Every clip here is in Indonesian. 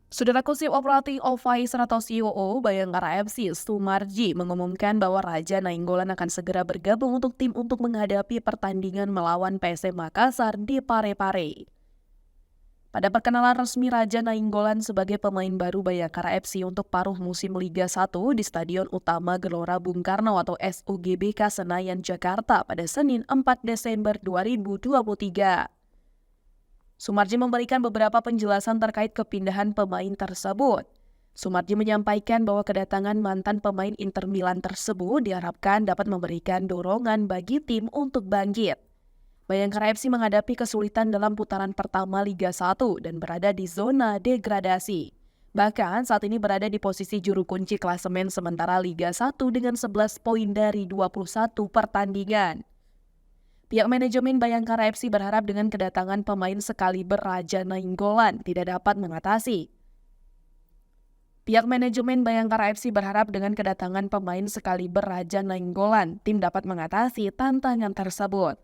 Saudara Kusip Operating Officer atau COO Bayangkara FC, Sumarji, mengumumkan bahwa Raja Nainggolan akan segera bergabung untuk tim untuk menghadapi pertandingan melawan PSM Makassar di Parepare. Pada perkenalan resmi Raja Nainggolan sebagai pemain baru Bayangkara FC untuk paruh musim Liga 1 di Stadion Utama Gelora Bung Karno atau SUGBK Senayan, Jakarta pada Senin 4 Desember 2023. Sumarji memberikan beberapa penjelasan terkait kepindahan pemain tersebut. Sumarji menyampaikan bahwa kedatangan mantan pemain Inter Milan tersebut diharapkan dapat memberikan dorongan bagi tim untuk bangkit. Bayangkara FC menghadapi kesulitan dalam putaran pertama Liga 1 dan berada di zona degradasi. Bahkan saat ini berada di posisi juru kunci klasemen sementara Liga 1 dengan 11 poin dari 21 pertandingan. Pihak manajemen Bayangkara FC berharap dengan kedatangan pemain sekaliber Raja Nainggolan tidak dapat mengatasi. Pihak manajemen Bayangkara FC berharap dengan kedatangan pemain sekaliber Raja Nainggolan, tim dapat mengatasi tantangan tersebut.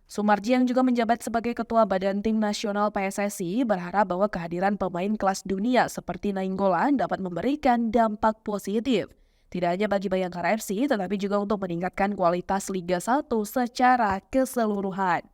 Sumarji yang juga menjabat sebagai Ketua Badan Tim Nasional PSSI berharap bahwa kehadiran pemain kelas dunia seperti Nainggolan dapat memberikan dampak positif. Tidak hanya bagi Bayangkara FC, tetapi juga untuk meningkatkan kualitas Liga 1 secara keseluruhan.